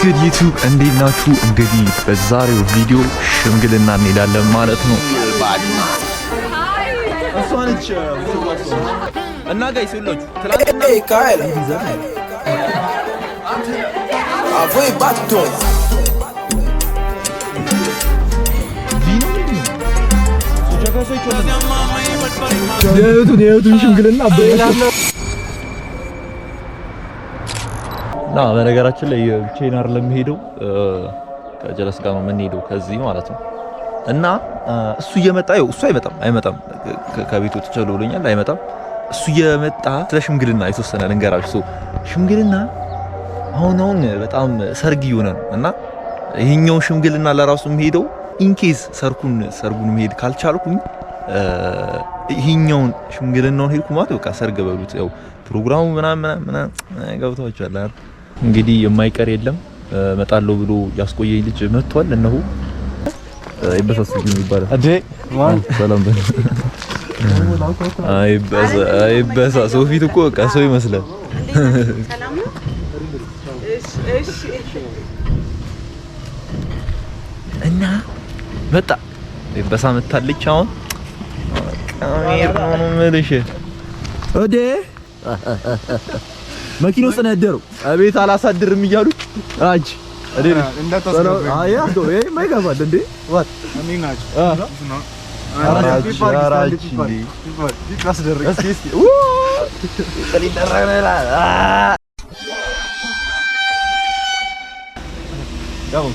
good YouTube እንዴት ናችሁ? እንግዲህ በዛሬው ቪዲዮ ሽምግልና እንሄዳለን ማለት ነው። እና ጋይስ ሁላችሁ ትላንትና የእህቱን ሽምግልና ና በነገራችን ላይ ብቻዬን አይደለም የምሄደው ከጀለስ ጋር ነው የምንሄደው ከዚህ ማለት ነው። እና እሱ እየመጣ ይኸው እሱ አይመጣም ከቤቱ ተጨሎልኛል አይመጣም። እሱ እየመጣ ስለ ሽምግልና የተወሰነ ልንገራችሁ። ሽምግልና አሁን በጣም ሰርግ እየሆነ ነው እና ይሄኛው ሽምግልና ለራሱ የምሄደው ኢንኬዝ ሰርጉን መሄድ ካልቻልኩኝ ይሄኛውን ሽምግልናውን ሄድኩ ማለት በቃ ሰርግ በሉት ያው ፕሮግራሙ ምናምን ገብታችኋል አይደል? እንግዲህ የማይቀር የለም መጣለው ብሎ ያስቆየኝ ልጅ መጥቷል። እነሆ አይበሳስልኝ ይባላል አዴ ማን ሰላም በል አይበሳ ሶፊት እኮ በቃ ሰው ይመስላል። ሰላም ነው። እሺ እና መጣ አይበሳ መጣልኝ። አሁን ካሜራ ነው መልሽ ወዴ መኪና ውስጥ ነው ያደረው። አቤት አላሳድርም እያሉ አጅ አዴ እንዳታስገባ አያ ዶ ይሄ ማይገባል እንዴ ዋት አሚናች ነው አራጅ እንዴ ይታስደርግ እስቲ ኡ ቀሊ ደረና ጋው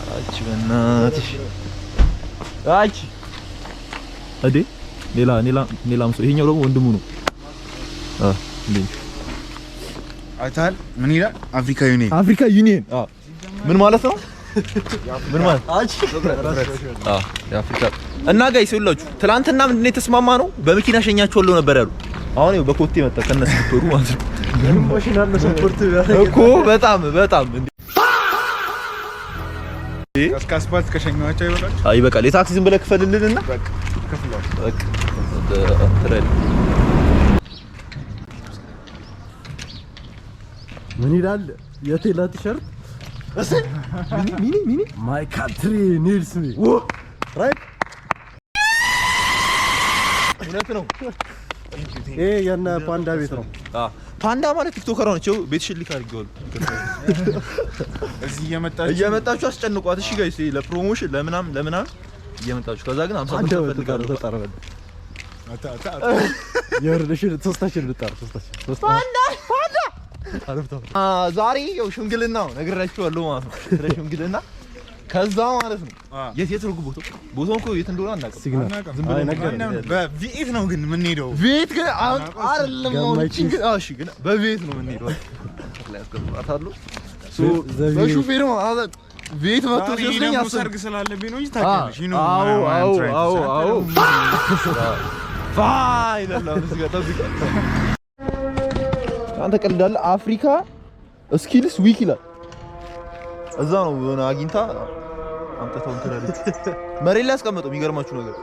አራጅ በናትሽ አጅ አዴ ሌላም ሰው ይሄኛው ደግሞ ወንድሙ ነው። እንዴ አይታል ምን ይላል? አፍሪካ ዩኒየን ምን ማለት ነው? ምን ማለት የአፍሪካ እና ጋይስ ሁላችሁ ትላንትና ምንድነው የተስማማ ነው? በመኪና ሸኛቸዋለሁ ነበር ያሉ። አሁን ይኸው በኮቴ መጣ ከነሱ ትወሩ ማለት ነው። ኢሞሽናል ሰፖርት እኮ በጣም እንዴ ካስፓልት ከሸኛቸው ይበቃል። ይበቃል። የታክሲ ዝም ብለህ ክፈልልንና በቃ ከፍሏል። በቃ ትረል ምን ይላል? የቴላ ቲሸርት ሚኒ ማይ ካንትሪ ኒድስ ሚ ራይት እውነት ነው። ይሄ የነ ፓንዳ ቤት ነው። ፓንዳ ማለት ቲክቶከር ነው። ቤትሽን ሊክ አድርጌዋለሁ። እዚህ እየመጣችሁ አስጨንቋት። እሺ ጋይስ ለፕሮሞሽን ለምናምን እየመጣችሁ ከዛ ግን 50 ብር ፈልጋለሁ። ተጣረበ የወርደሽን ሶስታችን ልጣር ፓንዳ ዛሬ ያው ሽምግልና ነው ነግራችኋለሁ ማለት ነው። ስለ ሽምግልና ከዛ ማለት ነው የት ነው ቦታው እኮ የት እንደሆነ አናውቅም። ዝም ብሎ በቪኤት ነው ግን የምንሄደው። ቪኤት ግን አይደለም ነው። እሺ ግን በቪኤት ነው የምንሄደው። ላይ አስቀምጣታለሁ በሹፌር ነው ቪኤት መጥቶ ሲወስደኝ ሰርግ ስላለብኝ ነው እንጂ ታውቂያለሽ ነው። አዎ ፋይናል ነው እስከ አንተ ቀልዳለህ። አፍሪካ ስኪልስ ዊክ ይላል እዛ ነው የሆነ አግኝታ አምጥተው እንትላለች መሬት ላይ አስቀምጠው። የሚገርማችሁ ነገር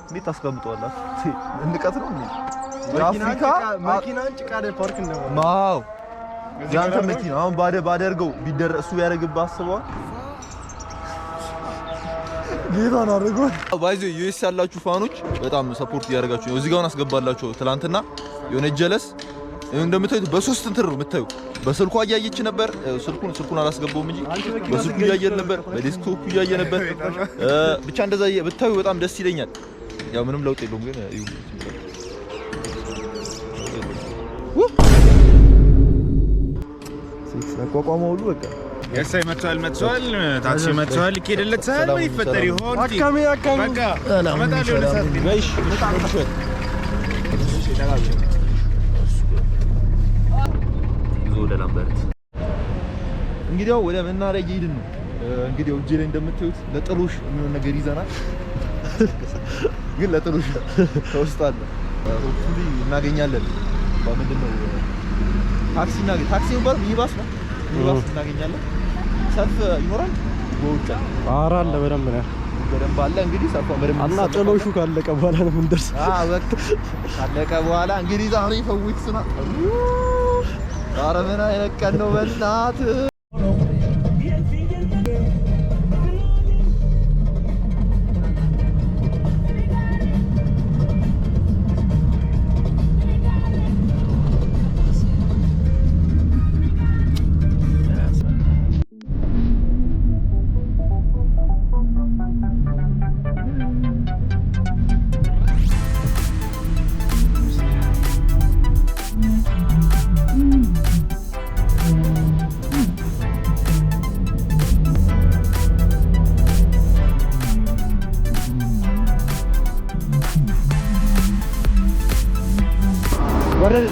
እንዴት ታስቀምጠዋላችሁ? እንቀት ነው እንዴ? አፍሪካ መኪናን ጭቃ ላይ ፓርክ እንደው ማው ያንተ መኪና አሁን ባደርገው ቢደረሱ ያደርግብህ አስበዋል። ጌታን አድርጎ ባይዞ ዩኤስ ያላችሁ ፋኖች በጣም ሰፖርት እያደረጋችሁ ነው። እዚህ ጋር አስገባላችሁ። ትላንትና የሆነ ጀለስ እንደምታዩት በሶስት እንትን ነው የምታዩ። በስልኩ እያየች ነበር። ስልኩን አላስገባውም እንጂ በስልኩ እያየን ነበር፣ በዴስክቶፕ እያየ ነበር። ብቻ እንደዛ ብታዩ በጣም ደስ ይለኛል። ያው ምንም ለውጥ የለውም ግን ሲክስ አቋቋመው ሁሉ በቃ የሳይ መጥቷል። ታክሲ መጥቷል። ይኬደለታል። ምን ይፈጠር ይሆን? አካሚ በቃ አመጣለሁ ለሳት ቢሽ ወደ ላምበረት እንግዲህ ወደ መናሪያ እየሄድን ነው። እንግዲህ እጄ ላይ እንደምታዩት ለጥሎሽ የሚሆን ነገር ይዘናል። ግን ለጥሎሽ ከውስጥ አለ ሆፕፉሊ እናገኛለን። ምንድነው ታክሲ ነበር ሚኒባስ እናገኛለን። ሰልፍ ይኖራል ወውጫ አራለ በደንብ አለ። እንግዲህ ሰልፍ በደንብ እና ጥሎሹ ካለቀ በኋላ ነው የምንደርስ። በቃ ካለቀ በኋላ እንግዲህ ዛሬ ፈውክስና ኧረ ምን አይነት ቀን ነው በእናትህ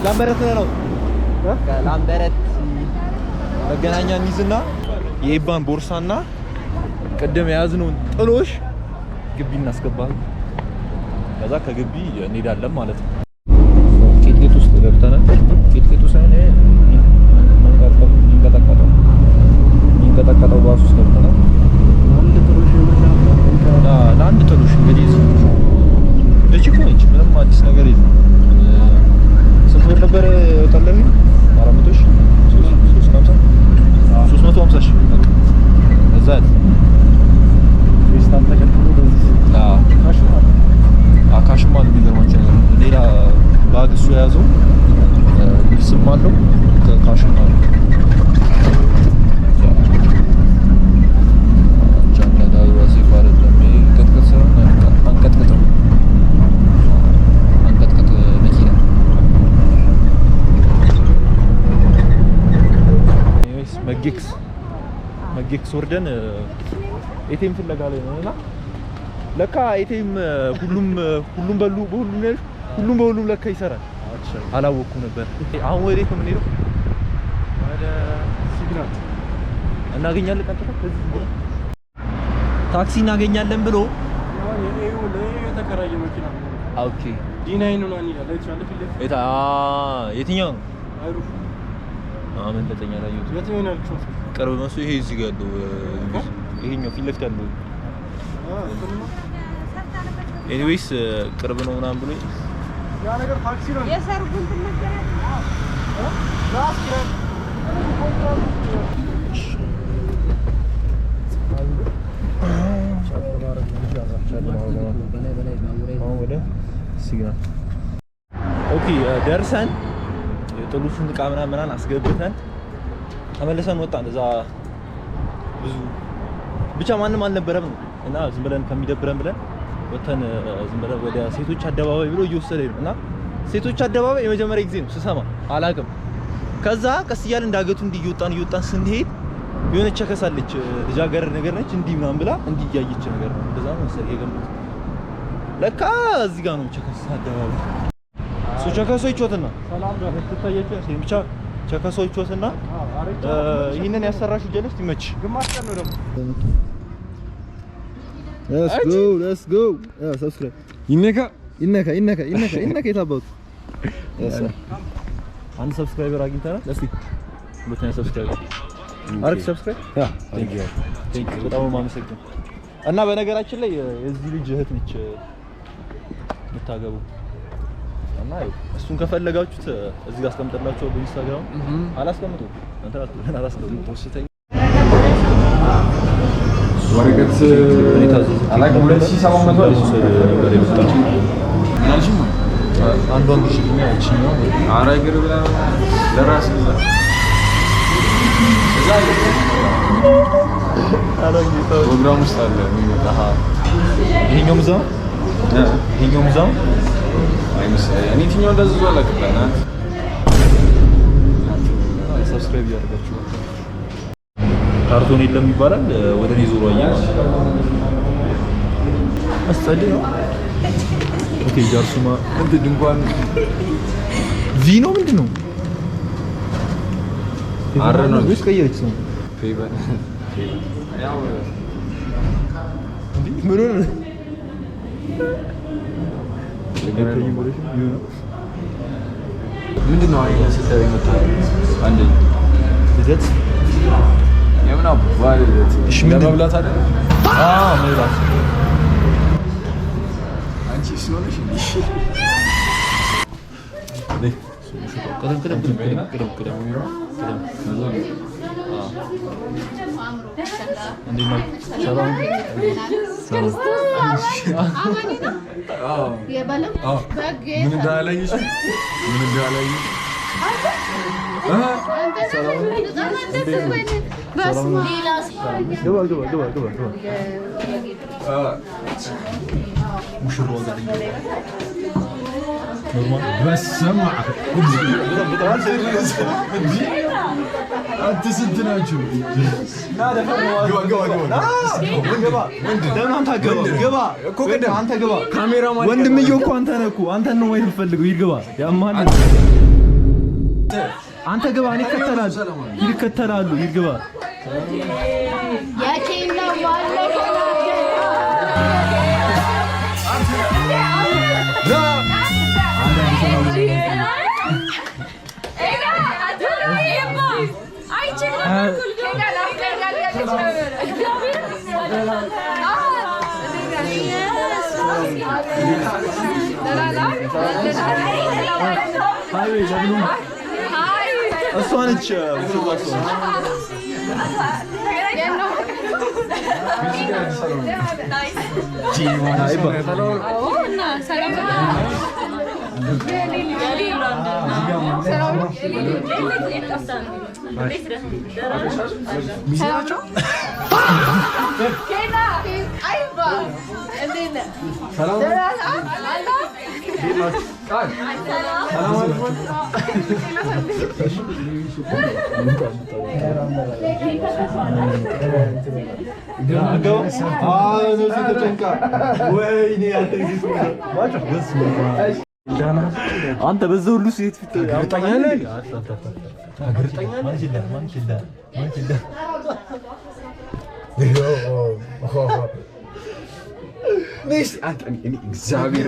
ላምበረት ነው ላምበረት መገናኛ እንይዝና የኢባን ቦርሳና ቅድም የያዝነውን ጥሎሽ ግቢ እናስገባለን። ከዛ ከግቢ እንሄዳለን ማለት ነው። ቂጥቂጥ ውስጥ ገብተናል። ቂጥቂጡ ሳይሆን የሚንቀጠቀጠው ባስ ውስጥ ገብተናል። ለአንድ ጥሎሽ እንግዲህ እቺ ኮንች ምንም አዲስ ነገር የለም። ስንት ብር ነበር የወጣልኝ? 400 ሺህ 350 ሺህ እዛ ፌስታል ተከትሎ ካሽማ ነው የሚገርማቸው ነገር ሌላ ባግ እሱ የያዘው ልብስም አለው ካሽማ ነው። ጃነዳዊ ወሲፍ አይደለም ቅጥቅጥ ሳይሆን አንቀጥቅጥ ነው። አንቀጥቅጥ መኪና መጌክስ ወርደን ኤቲኤም ፍለጋ ላይ ነውና ለካ ኤቲኤም ሁሉም በሁሉም ለካ ይሰራል። አላወኩም ነበር። አሁን ወዴት ነው የምንሄደው? ወደ ሲግናል እናገኛለን። ቀጥታ ከዚህ ታክሲ እናገኛለን ብሎ የተከራየ መኪና። ኦኬ ዲ9 ነው አንያ ለቻለ ፊት የትኛው ነው? አይሩፍ አመን ለተኛ ላይ የትኛው ነው ያልኩት? ቅርብ መስሎ ይሄ እዚህ ጋር ያለው ይሄኛው ፊት ለፊት ያለው ኤኒዌይስ ቅርብ ነው ምናምን ብሎ ያ ነገር ታክሲ ነው የሰርጉን ትነገራለህ። ኦኬ ደርሰን የጥሉፉን ዕቃ ምናምን አስገብተን ተመልሰን ወጣን። እዛ ብዙ ብቻ ማንም አልነበረም እና ዝም ብለን ከሚደብረን ብለን ወተን ዝም ብለን ወደ ሴቶች አደባባይ ብሎ እየወሰደኝ ነው እና ሴቶች አደባባይ የመጀመሪያ ጊዜ ነው ስሰማ አላውቅም። ከዛ ቀስ እያልን እንዳገቱ እየወጣን ስንሄድ የሆነች ቸከሳለች ልጃገረድ ነገር ነች እንዲህ ምናምን ብላ እንዲህ እያየች ነገር ነው እንደዛ ነው መሰለኝ የገመቱት። ለካ እዚህ ጋር ነው ቸከሳ አደባባይ። ቸከሶች ወጥና ሰላም ጋር ትታያችሁ ብቻ ቸከሶች ወጥና ይሄንን ያሰራሽው ጀለስ ይመች ግማሽ ቀን ነው ደግሞ Let's go. Yeah, subscribe. ይነካ የታባቱ አንድ ሰብስክራይበር አግኝተናል። እስቲ ሁለተኛ ሰብስክራይበር አርክ ሰብስክራይብ ቴንክ ዩ በጣም ማመሰግን እና በነገራችን ላይ የዚህ ልጅ እህት ነች የምታገቡ እና እሱን ከፈለጋችሁት እዚህ ጋር አስቀምጥላችሁ በኢንስታግራም አላስቀምጡ ተወስተኝ ወረቀት አላውቅም 2700 ነበር የመጣው ምናልሽም አንዷን ግሽኛ እቺኛው አራ እግር ብላ ለራስ ይዛ ፕሮግራም ውስጥ አለ የሚመጣ ይሄኛው ምዛው እኔ ትኛው እንደዚህ ወላ ከላና ሰብስክራይብ ያደርጋችሁ ካርቶን የለም ይባላል። ወደ እኔ ዞሮ አየህ አስተዲዮ ኦኬ ጃርሱማ እንት ድንኳን ቪኖ ምንድነው? አረ ነው ወይስ ቀየረች ነው? ፌቨር ያው እንዴ ምን ሆነ? ምንድነው አይያ ስታይ መጣ አንዴ ልደት የምና ባልለት እሺ ምን መብላት አይደል? መብላት አንቺ ስለሆነሽ እሺ ወንድምዬው እኮ አንተ ነህ እኮ አንተን ነው ወይ የምፈልገው? ይግባ ያማል አንተ ግባ። እኔ ይከተላሉ ይግባ ያቺና ማለት እሷ ነች አንተ በዛው ሁሉ ሴት ፊት አውጣኛለህ እግዚአብሔር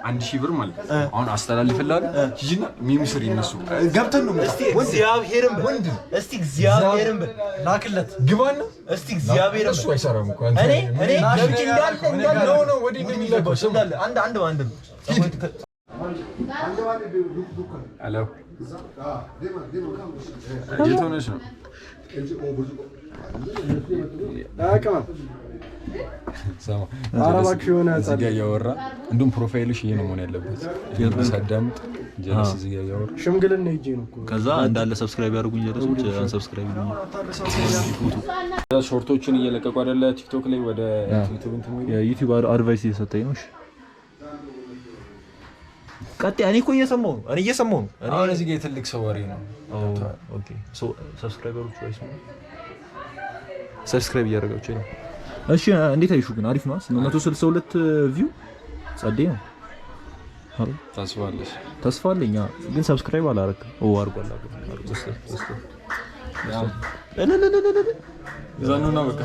1000 ብር ማለት አሁን አስተላልፈልልሃለሁ። ሂጂና ሚምስሪ እነሱ ገብተን ነው እስቲ እግዚአብሔርን ላክለት ግባና እስቲ እግዚአብሔርን እሱ አይሰራም እኮ አንተ እኔ ገብቼ እንዳለ ነው ወዲ እንደሚለቀው አንድ ሄሎ የት ሆነሽ ነው? አረባክ የሆነ እዚህ ጋር እያወራ እንዱም ፕሮፋይልሽ ይሄ ነው መሆን ያለበት። ሳዳምጥ ጀለስ እዚህ ጋር እያወራ ሽምግልና ሄጄ ነው እኮ ከዛ እንዳለ ሰብስክራይብ ያድርጉኝ ጀለሶች አንሰብስክራይብ ይሉኝ። ሾርቶችን እየለቀቁ አይደለ ቲክቶክ ላይ ወደ ዩቲዩብ እንትን የዩቲዩብ አድቫይስ እየሰጠኝ ነው። እሺ ቀጥታ እኔ እኮ እየሰማሁ ነው። አሁን እዚህ ጋር ትልቅ ሰው ወሬ ነው። ኦኬ ሶ ሰብስክራይበሮች ወይስ ሰብስክራይብ እያደረጋችሁ ነው? እሺ እንዴት አይሹ ግን አሪፍ ነው። 862 ቪው ጸዴ ነው። ተስፋ አለኝ ግን ሰብስክራይብ አላረክም። አርጓል ዛኑና በቃ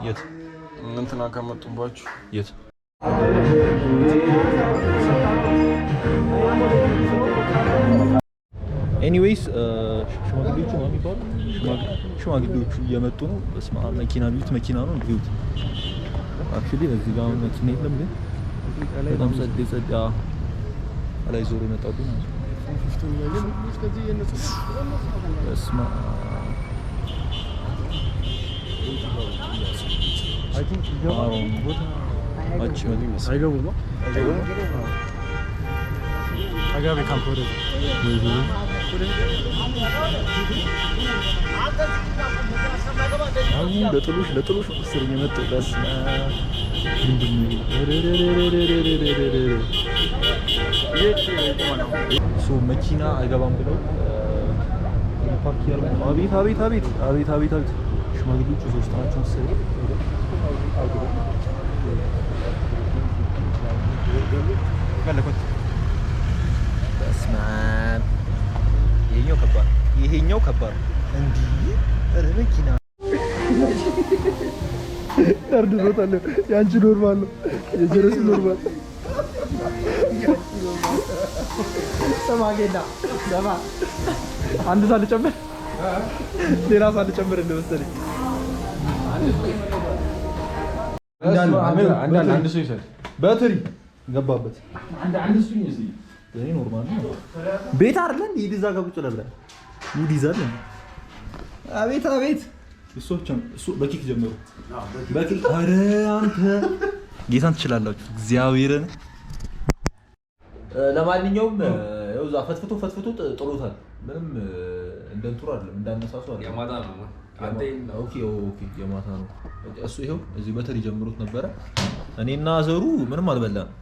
የት እንትና ከመጡባችሁ የት ኤኒዌይስ ሽማግሌዎቹ እየመጡ ነው። በስመ አብ መኪና ነው ቢዩት አክቹሊ እዚህ ጋር መኪና የለም ግን በጣም ጸዴ ላይ ዞሮ ይመጣሉ ማለት ነው። በስመ ለጥሉሽ መስርኝ የመጣው በስመ ሶ መኪና አይገባም ብለው ፓርክ ያርጉ። አቤት ሽማግሌዎቹ ሶስት ናቸው መሰለኝ። በስመ አብ ይሄኛው ከባድ እንዲህ ኧረ መኪና ታርድሮታል። ያንቺ ኖርማል ነው፣ የጀረስ ኖርማል። ሰማጌና ሰማ አንድ ሳልጨምር ሌላ ሳልጨምር እንደመሰለኝ አንድ ሰው ይሰጥ በትሪ ገባበት። አንድ እሱኝ እዚህ እኔ ኖርማል ነው። ቤት አይደለም ሂድ እዛ ጋር ቁጭ ለብለ ሙድ ይዛል። አቤት አቤት እሱ በኪክ ጀምሩ በኪክ። ኧረ አንተ ጌታን ትችላላችሁ እግዚአብሔርን። ለማንኛውም ያው እዛ ፈትፍቶ ጥሎታል። ምንም እንደ እንትሩ አይደለም እንዳነሳሱ አይደለም። የማታ ነው አንተ። ኦኬ የማታ ነው እሱ። ይሄው እዚህ በተሪ ጀምሩት ነበረ። እኔና ዘሩ ምንም አልበላንም።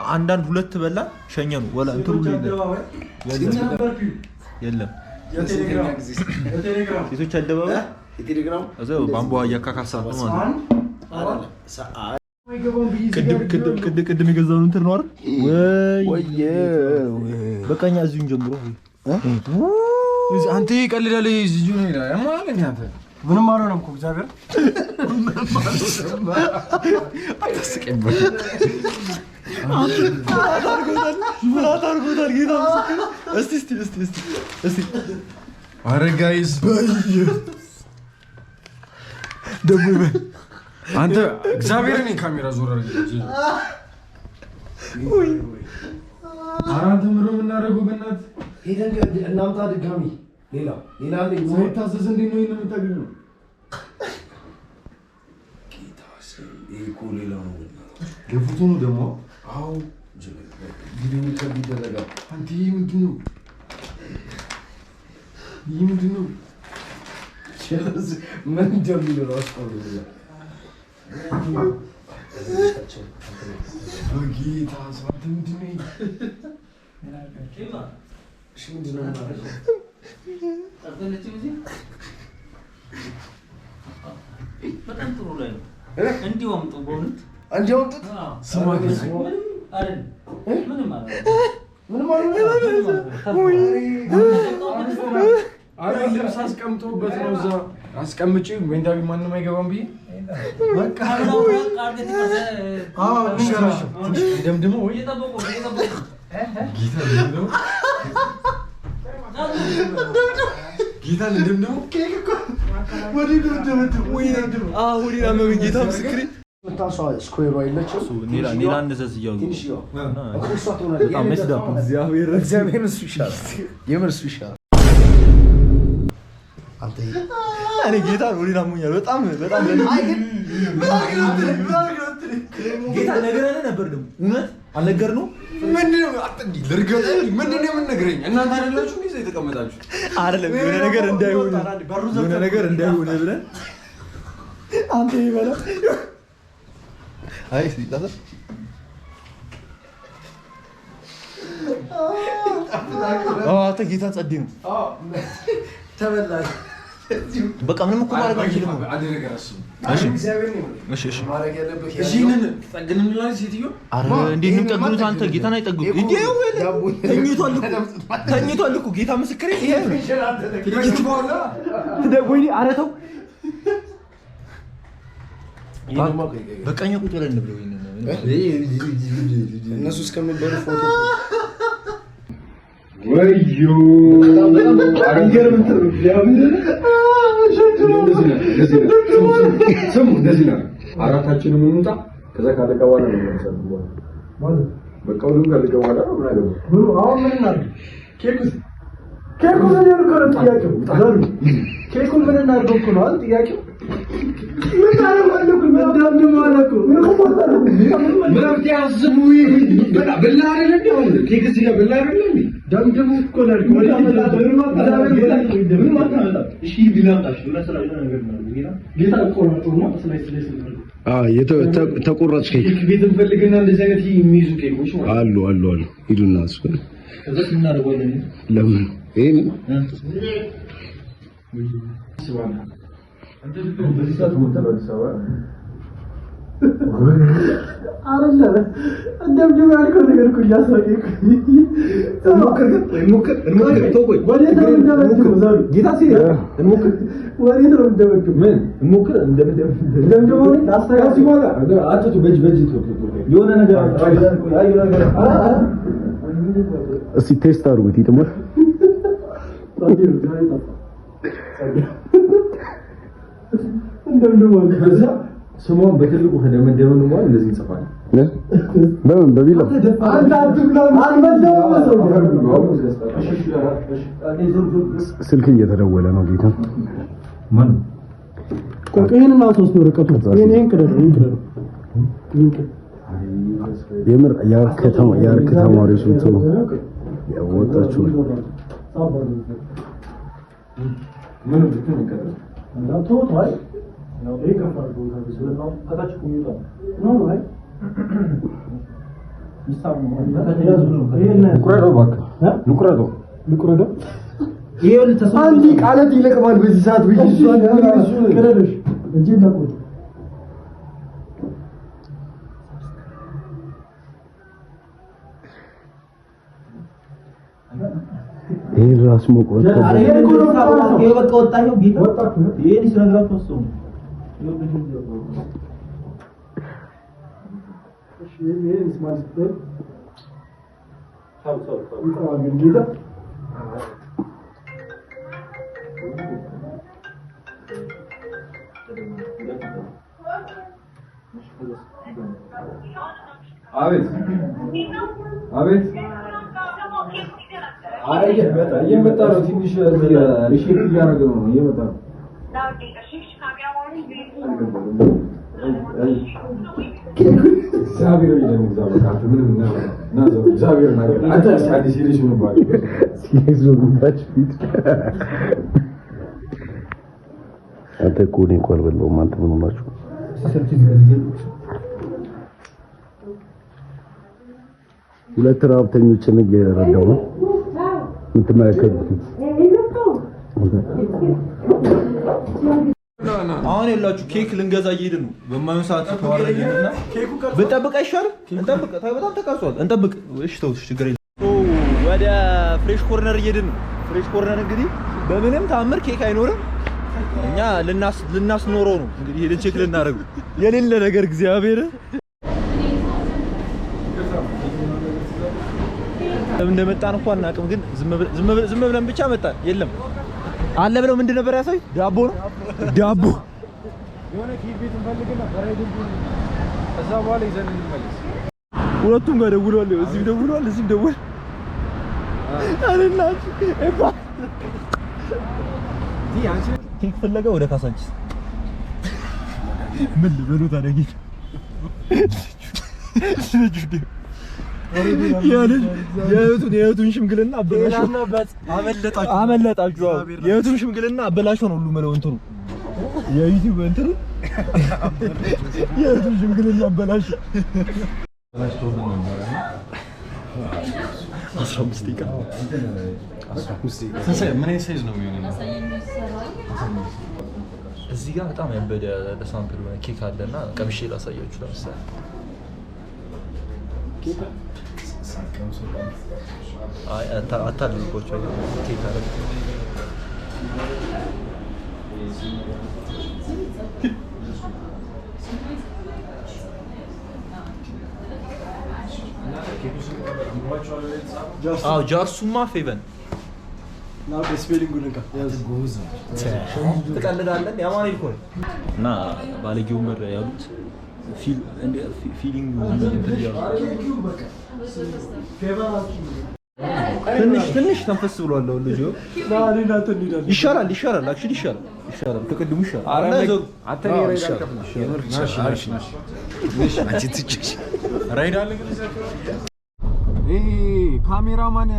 አንዳንድ ሁለት በላ ሸኘኑ። ወላ እንትሩ የለም ሴቶች አደባባይ እዛው ባምቧ እያካካሳት ነው ማለት ቅድም የገዛውን እንትን ነው አይደል? በቃኛ እዚሁን ጀምሮ አንተ ይቀልዳል። እዚሁ ነው ይላል ማለት ነው። አንተ ምንም አልሆነም እኮ እግዚአብሔር አታስቀኝ። አታርጎታል ጌታ ምስክር። እስቲ ኧረ ጋይስ ደግሞ አንተ እግዚአብሔርን ካሜራ ዞር አድርገህ ወይ አራንተ ምሮ የምናደርገው በእናትህ ሄደን እናምጣ ድጋሚ ሌላ ሳይታዘዝ እንዴት ነው ይሄን የምታገኘው? እኮ ሌላ ነው ገፉቱ ነው ደግሞ። አዎ ቪዲዮ ከብ ይደረጋል። አንተ ይሄ ምንድን ነው? ምን እንደሚለው ራሱ በጌታ ሰዓት ምንድን ነው? በጣም ጥሩ ላይ ነው። እንዲሁ አምጡ በእውነት እንዲሁ አምጡት። ስማ ምንም አረ ልብስ አስቀምጦበት ነው እዛ አስቀምጪ። ወንዳ ቢ ማንንም አይገባም ብዬ በቃ ደምድሞ ወይ ጌታ እንደምደው ጌታ ምስክሬ ታሷ ስኩዌር አይለችም። ሌላ እንደዘዝ እያሉ እግዚአብሔር እሱ ይሻላል። የምር እሱ ይሻላል። አንተ እኔ ጌታ ወዲና ሙኛል በጣም ጌታ ነገረን ነበር ደግሞ እውነት አልነገርነው። ምንድነው አጥንዲ ለርገጠ ምንድነው የምንነግረኝ? እናንተ አይደላችሁ እንዴ የተቀመጣችሁ? አይደለም የሆነ ነገር እንዳይሆን ብለን አንተ ይበላ አይ ሲጣጣ አንተ ጌታ ጸዴ ነው ተበላሽ። በቃ ምንም እኮ ማድረግ አንችልም። አንድ ነገር አስቡ። እግዚአብሔር ነው እሺ ማድረግ ያለበት። እሺን ጠግነንላል። ሴትዮ አረ እንዴት ነው ጠግኑት? አንተ ጌታን አይጠግኑት እንዴ? ተኝቷል እኮ ጌታ ምስክሬ። ይሄ ትደጎይ አረ ተው በቃኛ ቁጭ ብለን እንብለው። እነሱ እስከሚበሉ ፎቶ ወዮ እንደዚህ ነው። አራታችንም እንውጣ። ከዛ ካለቀ በኋላ ነው ማለት በቃ ሁሉም ካለቀ በኋላ ነው ማለት ነው። አሁን ምን እናድርግ? ኬኩን ምን ያደርጋል? ጥያቄው ኬኩን ምን እናድርገው እኮ ነው አይደል? ጥያቄው ምን ታረጋለህ? ምን ማለት ነው? ምን ያስቡ በላ አይደል? አሁን ኬክ ሲጋ በላ አይደል? ደምደሙ እኮ ነው። ተቆራጭ ኬክ ቤት እንፈልግና እንደዚህ አይነት የሚይዙ ኬኮች አሉ። ሂዱና እሱ ለምን ይሄን እስቲ ቴስት አድርጉት። ይጥሞር እንደምንም ከዛ ስሙን በትልቁ ከደመደመን ነው ማለት እንደዚህ እንጽፋለን። በምን በቢላ ስልክ እየተደወለ ነው ጌታ ማን ቆቀይንና 3 ወረቀቱ የኔን ቅደር የምር የአርክ ተማሪዎች ብትሆኑ ያወጣችሁ ምን ብትሆን ይቀጥላል እንዳው ተወጣይ ነው ከፋር ቦታ ስለዚህ ከታች ቆይቷ ነው አይ ይሳሙ ንቁረዶ ባካ ንቁረዶ ይሄን ተሰማ አንዲ ቃላት ይለቀማል በዚህ ሰዓት ብቻ ከረደሽ እንጂ እንዳቆጥ ይሄ ራስ መቆጣ ይሄ በቃ ወጣኝ ጌታ ይሄ ሲነግራችሁ ወሰው እሺ ይሄ ስማል ስቴፕ ታው ጌታ አቤት እየመጣ ነው። ትንሽ ሪሼፕ እያደረገ ነው። እየመጣ ነው። እግዚአብሔር ይመስገን። እግዚአብሔር ነገር አንተ አዲስ ልጅ ነው ባል ሲይዙበት ፊት አንተ ኮኔ እንኳን በለው አንተ ምን ሆናችሁ ሁለት ራብተኞችን እየረዳው ነው የምትመለከቱት። አሁን የላችሁ ኬክ ልንገዛ እየሄድን ነው። በማይሆን ሰዓት ተዋረድንና ብንጠብቅ አይሻልም? እንጠብቅ። በጣም ተቃጿል። እንጠብቅ። እሺ ተውሽ፣ ችግር የለም። ወደ ፍሬሽ ኮርነር እየሄድን ነው። ፍሬሽ ኮርነር እንግዲህ በምንም ታምር ኬክ አይኖርም። እኛ ልናስኖረው ነው እንግዲህ ሄደን ቼክ ልናደርግ የሌለ ነገር እግዚአብሔር እንደመጣን እንኳን እናቅም፣ ግን ዝም ብለን ብቻ መጣን። የለም አለ ብለው ምንድን ነበር ያሳይ? ዳቦ ነው ዳቦ። የሆነ ኬክ ቤት እንፈልግና በራይድ ከዛ በኋላ ይዘን እንመለስ። ሁለቱም ጋር ደውለዋል። እዚህም ደውለዋል፣ እዚህም ደውል አለናች እባ አንቺ ኬክ ፍለጋ ወደ ካሳንቺስ ምን ልበሉት አደጊት የእህቱን ሽምግልና አመለጣችሁ። የእህቱን ሽምግልና አበላሽው ነው ሁሉ መለው እንትኑ የዩቲዩብ እንትኑ የእህቱን ሽምግልና አበላሽ 15 ደቂቃ ምን ሳይዝ ነው የሚሆነው? እዚህ ጋር በጣም ያበደ ለሳምፕል ሆነ ኬክ አለና ቀምሼ ላሳያችሁ። ለምሳሌ አይ አታልቆቸው ኬክ አለ ጃርሱማ ፌቨን ነው ስፔሊንጉ ለካ ያዝጉዝ ተቀልዳለን ያማን ይልኮል እና ባለጊው መረ ያሉት ፊሊንግ ትንሽ ተንፈስ ብሏል ልጅ ይሻላል አክቹሊ ይሻላል ከቅድሙ ይሻላል ካሜራማን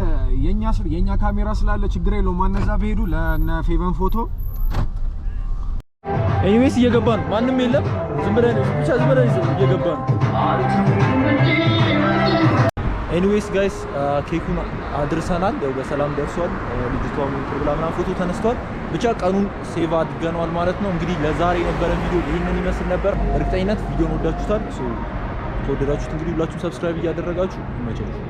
የኛ ካሜራ ስላለ ችግር የለውም። ማነዛ በሄዱ ለነ ፌቨን ፎቶ ኤኒዌይስ እየገባን ማንም የለም። ዝም ብለን እየገባን ኤኒዌይስ ጋይስ ኬኩን አድርሰናል። ያው በሰላም ደርሷል። ልጅቷም ፕሮግራምና ፎቶ ተነስቷል። ብቻ ቀኑን ሴቭ አድርገናል ማለት ነው። እንግዲህ ለዛሬ የነበረ ቪዲዮ ይሄንን ይመስል ነበር። እርግጠኝነት ቪዲዮን ወዳችሁታል። ከወደዳችሁት እንግዲህ ሁላችሁም ሰብስክራይብ እያደረጋችሁ ይመቻችሁ።